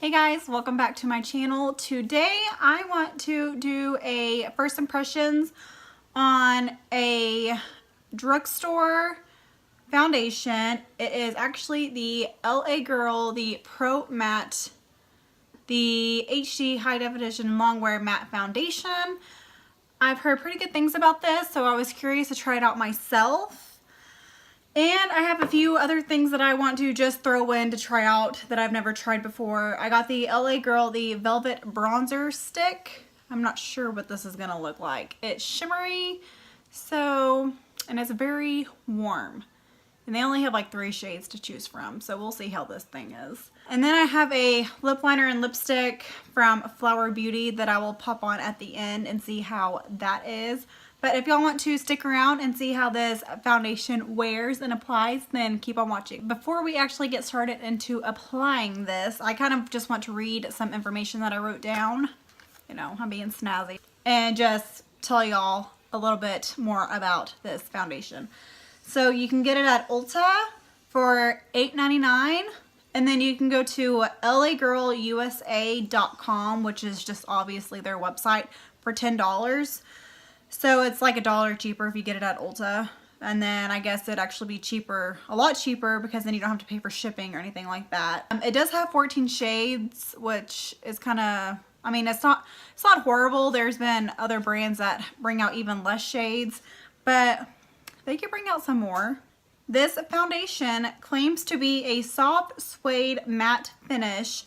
Hey guys, welcome back to my channel. Today I want to do a first impressions on a drugstore foundation. It is actually the LA Girl, the Pro Matte, the HD High Definition Longwear Matte Foundation. I've heard pretty good things about this, so I was curious to try it out myself. And I have a few other things that I want to just throw in to try out that I've never tried before. I got the LA Girl, the Velvet Bronzer Stick. I'm not sure what this is going to look like. It's shimmery, and it's very warm. And they only have like 3 shades to choose from, so we'll see how this thing is. And then I have a lip liner and lipstick from Flower Beauty that I will pop on at the end and see how that is. But if y'all want to stick around and see how this foundation wears and applies, then keep on watching. Before we actually get started into applying this, I kind of just want to read some information that I wrote down. You know, I'm being snazzy. And just tell y'all a little bit more about this foundation. So you can get it at Ulta for $8.99. And then you can go to lagirlusa.com, which is just obviously their website, for $10. So it's like $1 cheaper if you get it at Ulta. And then I guess it'd actually be cheaper, a lot cheaper, because then you don't have to pay for shipping or anything like that. It does have 14 shades, which is kind of, I mean, it's not horrible. There's been other brands that bring out even less shades, but they could bring out some more. This foundation claims to be a soft suede matte finish,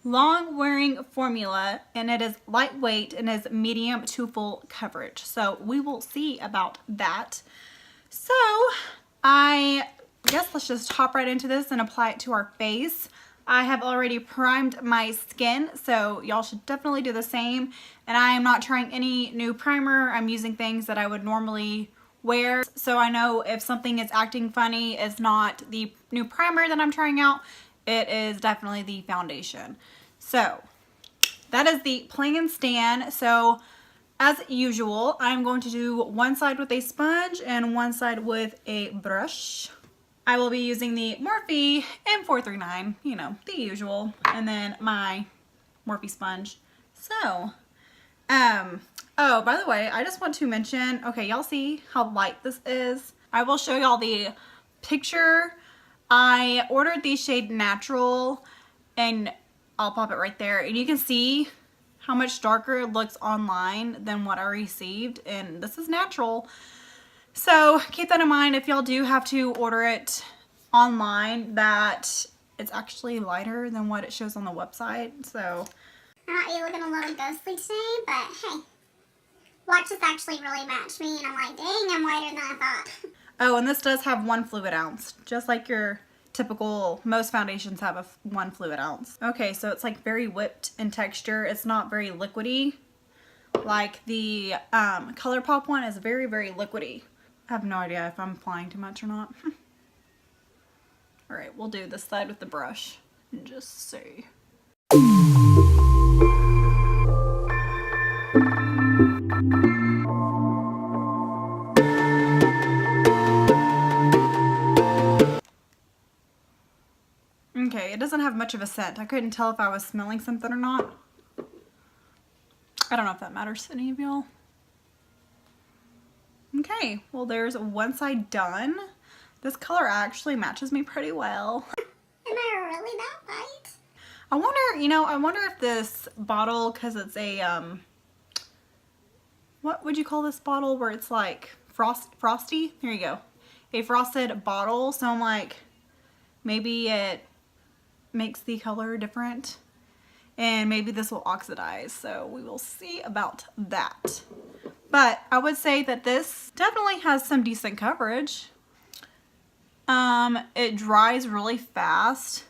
long wearing formula, and it is lightweight and is medium to full coverage. So we will see about that. So I guess let's just hop right into this and apply it to our face. I have already primed my skin, so y'all should definitely do the same. And I am not trying any new primer. I'm using things that I would normally wear. So I know if something is acting funny, it's not the new primer that I'm trying out. It is definitely the foundation. So that is the plan stand. So as usual, I'm going to do one side with a sponge and one side with a brush. I will be using the Morphe M439, you know, the usual, and then my Morphe sponge. So, oh, by the way, I just want to mention, okay, y'all see how light this is? I will show y'all the picture. I ordered the shade Natural, and I'll pop it right there, and you can see how much darker it looks online than what I received, and this is Natural. So keep that in mind if y'all do have to order it online, that it's actually lighter than what it shows on the website. So you're looking a little ghostly today, but hey, watches actually really match me, and I'm like, dang, I'm whiter than I thought. Oh, and this does have 1 fluid ounce, just like your typical, most foundations have a 1 fluid ounce. Okay, so it's like very whipped in texture. It's not very liquidy. Like the ColourPop one is very, very liquidy. I have no idea if I'm applying too much or not. All right, we'll do this side with the brush and just see. Okay, it doesn't have much of a scent. I couldn't tell if I was smelling something or not. I don't know if that matters to any of y'all. Okay, well there's one side done. This color actually matches me pretty well. Am I really that light? I wonder, you know, I wonder if this bottle, because it's a, what would you call this bottle where it's like frosty? Here you go. A frosted bottle, so I'm like, maybe it makes the color different, and maybe this will oxidize, so we will see about that. But I would say that this definitely has some decent coverage. It dries really fast.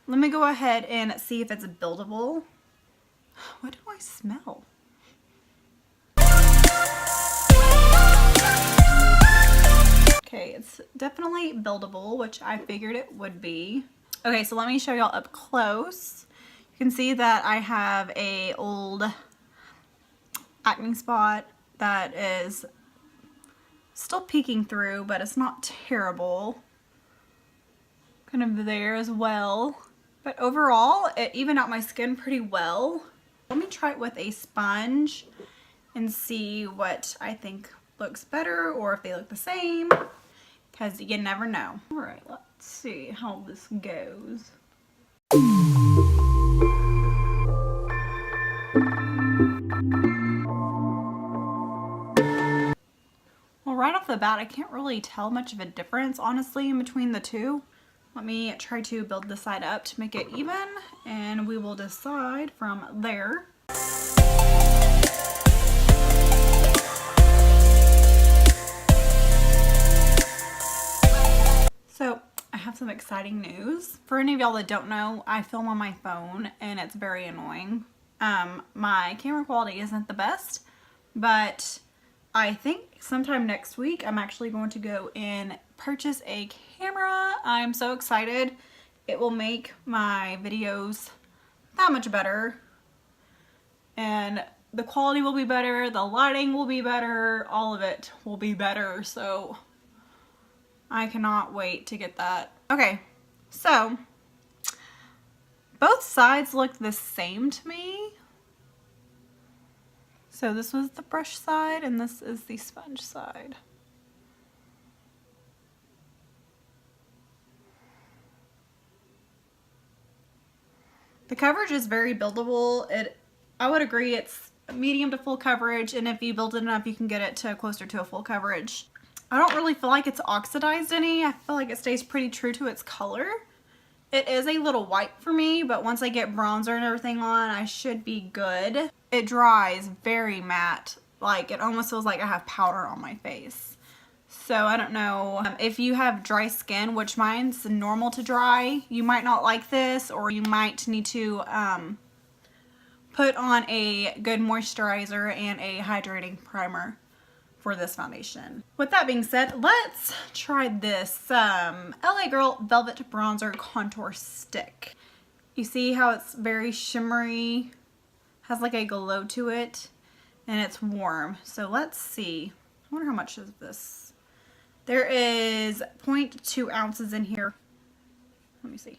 Let me go ahead and see if it's buildable. What do I smell? Okay, it's definitely buildable, which I figured it would be. Okay, so let me show y'all up close. You can see that I have a old acne spot that is still peeking through, but it's not terrible. Kind of there as well. But overall, it evened out my skin pretty well. Let me try it with a sponge and see what I think looks better or if they look the same, because you never know. All right, let's see how this goes. Well, right off the bat, I can't really tell much of a difference, honestly, in between the two. Let me try to build this side up to make it even, and we will decide from there. So, I have some exciting news. For any of y'all that don't know, I film on my phone, and it's very annoying. My camera quality isn't the best, but I think sometime next week I'm actually going to go and purchase a camera. I'm so excited. It will make my videos that much better, and the quality will be better, the lighting will be better, all of it will be better, so I cannot wait to get that. Okay, so both sides look the same to me. So this was the brush side and this is the sponge side. The coverage is very buildable. I would agree it's medium to full coverage, and if you build it enough you can get it to closer to a full coverage. I don't really feel like it's oxidized any. I feel like it stays pretty true to its color. It is a little white for me, but once I get bronzer and everything on, I should be good. It dries very matte. Like, it almost feels like I have powder on my face. So I don't know if you have dry skin, which mine's normal to dry, you might not like this, or you might need to put on a good moisturizer and a hydrating primer for this foundation. With that being said, let's try this LA Girl Velvet Bronzer Contour Stick. You see how it's very shimmery, has like a glow to it, and it's warm. So let's see. I wonder how much is this. There is 0.2 ounces in here. Let me see.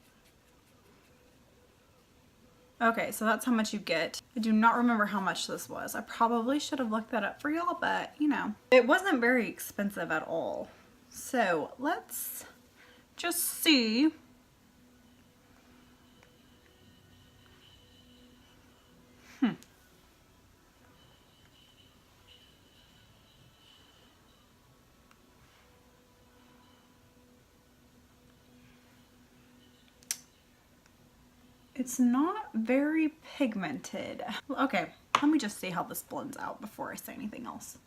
Okay, so that's how much you get. I do not remember how much this was. I probably should have looked that up for y'all, but you know, it wasn't very expensive at all. So let's just see. It's not very pigmented. Okay, let me just see how this blends out before I say anything else.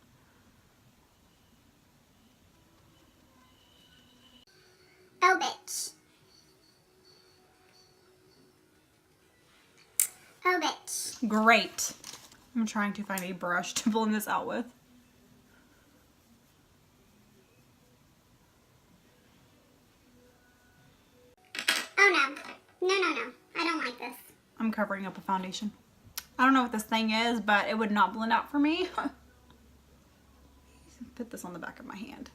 Oh, bitch. Oh, bitch. Great. I'm trying to find a brush to blend this out with. Oh, no. No, no, no. I don't like this. I'm covering up a foundation. I don't know what this thing is, but it would not blend out for me. Put this on the back of my hand.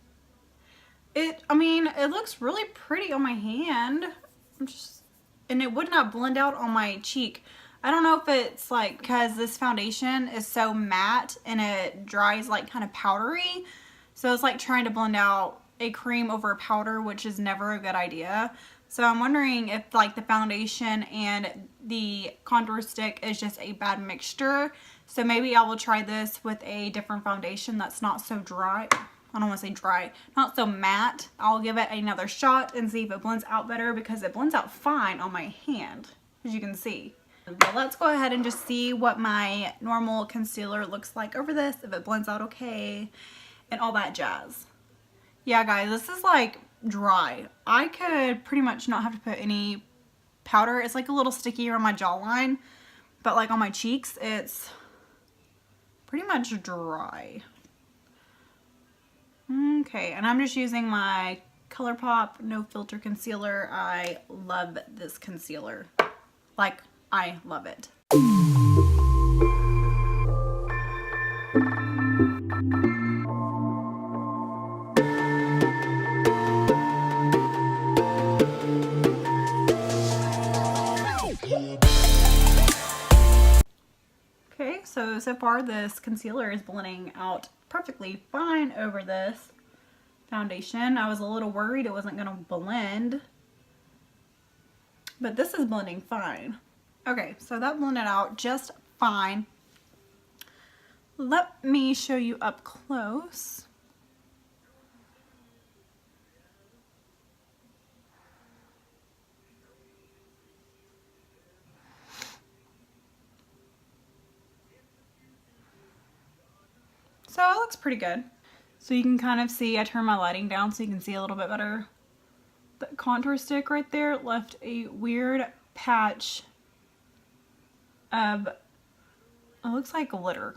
I mean, it looks really pretty on my hand. And it would not blend out on my cheek. I don't know if it's like because this foundation is so matte and it dries like kind of powdery. So it's like trying to blend out a cream over a powder, which is never a good idea. So I'm wondering if like the foundation and the contour stick is just a bad mixture. So maybe I will try this with a different foundation that's not so dry. I don't want to say dry, not so matte. I'll give it another shot and see if it blends out better, because it blends out fine on my hand, as you can see. But let's go ahead and just see what my normal concealer looks like over this, if it blends out okay, and all that jazz. Yeah, guys, this is like dry. I could pretty much not have to put any powder. It's like a little sticky around my jawline, but like on my cheeks, it's pretty much dry. Okay, and I'm just using my ColourPop No Filter Concealer. I love this concealer. Like, I love it. Okay, so far this concealer is blending out perfectly fine over this foundation. I was a little worried it wasn't gonna blend, but this is blending fine. Okay, so that blended out just fine. Let me show you up close. So it looks pretty good. So you can kind of see, I turned my lighting down so you can see a little bit better. The contour stick right there left a weird patch of, it looks like glitter.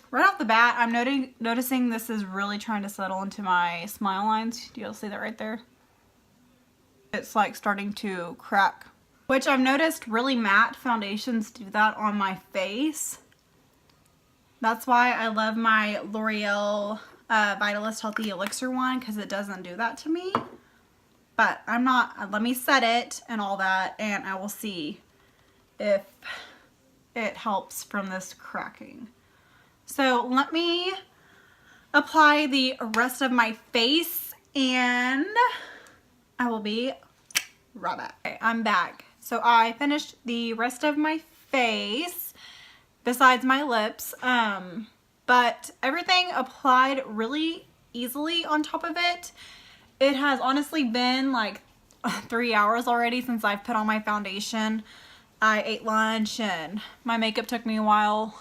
Right off the bat, I'm noticing this is really trying to settle into my smile lines. Do y'all see that right there? It's like starting to crack, which I've noticed really matte foundations do that on my face. That's why I love my L'Oreal Vitalist Healthy Elixir one, because it doesn't do that to me. But I'm not, let me set it and all that, and I will see if it helps from this cracking. So let me apply the rest of my face and I will be right back. Okay, I'm back. So I finished the rest of my face besides my lips, but everything applied really easily on top of it. It has honestly been like 3 hours already since I've put on my foundation. I ate lunch and my makeup took me a while.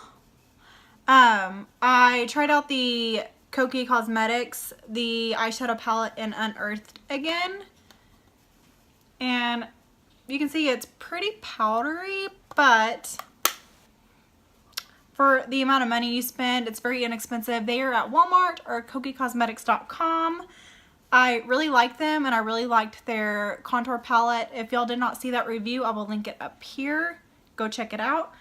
I tried out the Kokie Cosmetics, the eyeshadow palette in Unearthed again. And you can see it's pretty powdery, but for the amount of money you spend, it's very inexpensive. They are at Walmart or KokieCosmetics.com. I really like them and I really liked their contour palette. If y'all did not see that review, I will link it up here. Go check it out.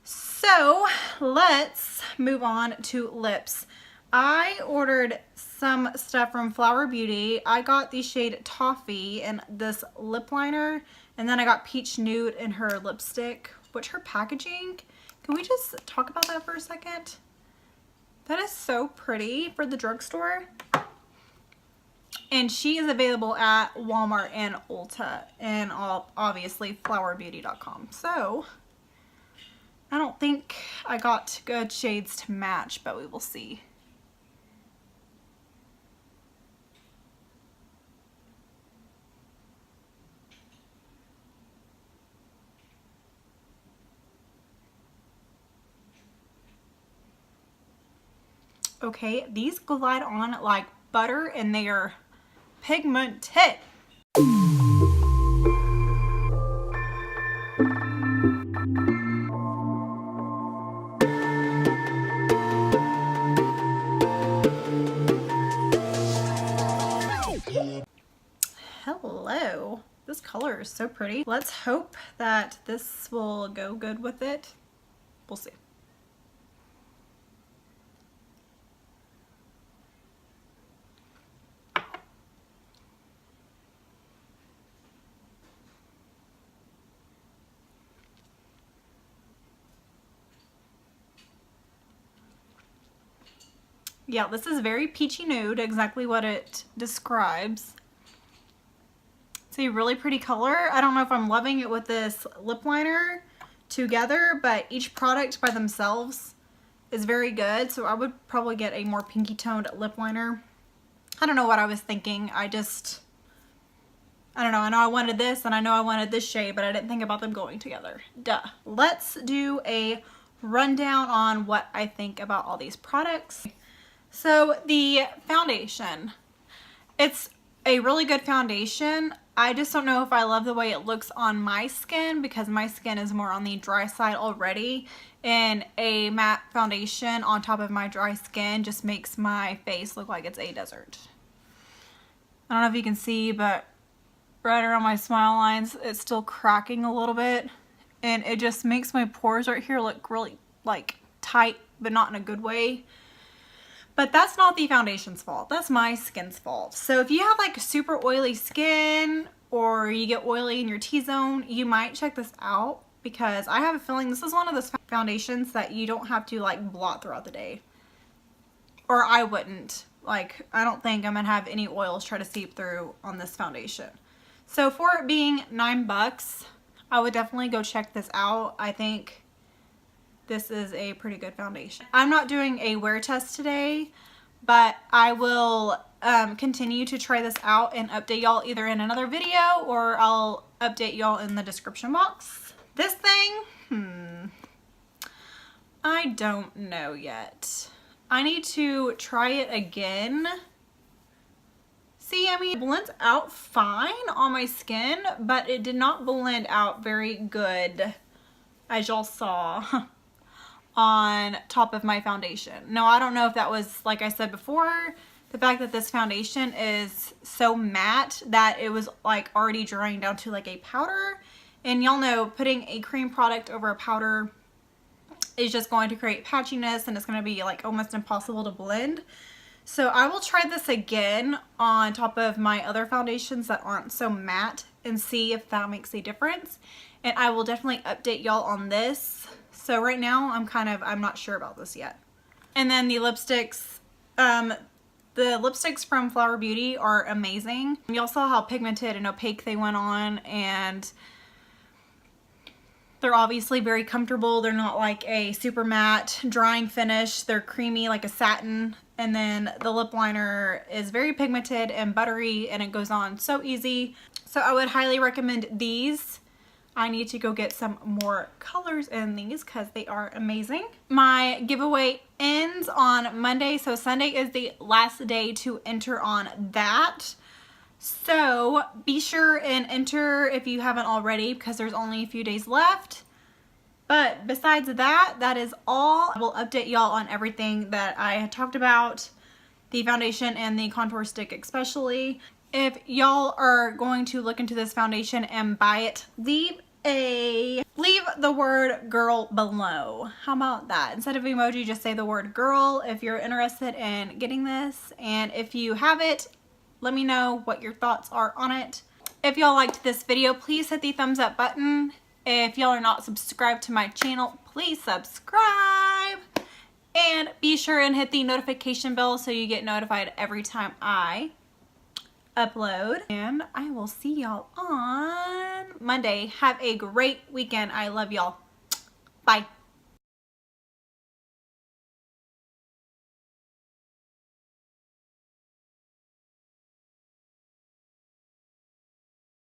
So let's move on to lips. I ordered some stuff from Flower Beauty. I got the shade Toffee in this lip liner, and then I got Peach Nude in her lipstick, which her packaging, can we just talk about that for a second? That is so pretty for the drugstore. And she is available at Walmart and Ulta and obviously flowerbeauty.com. So I don't think I got good shades to match, but we will see. Okay, these glide on like butter and they are pigmented. Hello, this color is so pretty. Let's hope that this will go good with it. We'll see. Yeah, this is very peachy nude, exactly what it describes. It's a really pretty color. I don't know if I'm loving it with this lip liner together, but each product by themselves is very good. So I would probably get a more pinky toned lip liner. I don't know what I was thinking. I don't know. I know I wanted this and I know I wanted this shade, but I didn't think about them going together. Duh. Let's do a rundown on what I think about all these products. So the foundation, it's a really good foundation. I just don't know if I love the way it looks on my skin because my skin is more on the dry side already, and a matte foundation on top of my dry skin just makes my face look like it's a desert. I don't know if you can see, but right around my smile lines, it's still cracking a little bit, and it just makes my pores right here look really like tight, but not in a good way. But that's not the foundation's fault. That's my skin's fault. So if you have like super oily skin or you get oily in your T-zone, you might check this out, because I have a feeling this is one of those foundations that you don't have to like blot throughout the day. Or I wouldn't. Like, I don't think I'm gonna have any oils try to seep through on this foundation. So for it being $9, I would definitely go check this out. I think this is a pretty good foundation. I'm not doing a wear test today, but I will continue to try this out and update y'all either in another video, or I'll update y'all in the description box. This thing, I don't know yet. I need to try it again. See, I mean, it blends out fine on my skin, but it did not blend out very good, as y'all saw, on top of my foundation. Now, I don't know if that was, like I said before, the fact that this foundation is so matte that it was like already drying down to like a powder. And y'all know, putting a cream product over a powder is just going to create patchiness, and it's going to be like almost impossible to blend. So I will try this again on top of my other foundations that aren't so matte and see if that makes a difference. And I will definitely update y'all on this. So right now I'm not sure about this yet. And then the lipsticks, from Flower Beauty are amazing. Y'all saw how pigmented and opaque they went on, and they're obviously very comfortable. They're not like a super matte drying finish. They're creamy like a satin. And then the lip liner is very pigmented and buttery, and it goes on so easy. So I would highly recommend these. I need to go get some more colors in these because they are amazing. My giveaway ends on Monday, so Sunday is the last day to enter on that. So be sure and enter if you haven't already, because there's only a few days left. But besides that, that is all. I will update y'all on everything that I had talked about, the foundation and the contour stick especially. If y'all are going to look into this foundation and buy it, leave the word girl below. How about that? Instead of emoji, just say the word girl if you're interested in getting this. And if you have it, let me know what your thoughts are on it. If y'all liked this video, please hit the thumbs up button. If y'all are not subscribed to my channel, please subscribe. And be sure and hit the notification bell so you get notified every time I upload. And I will see y'all on Monday. Have a great weekend. I love y'all. Bye.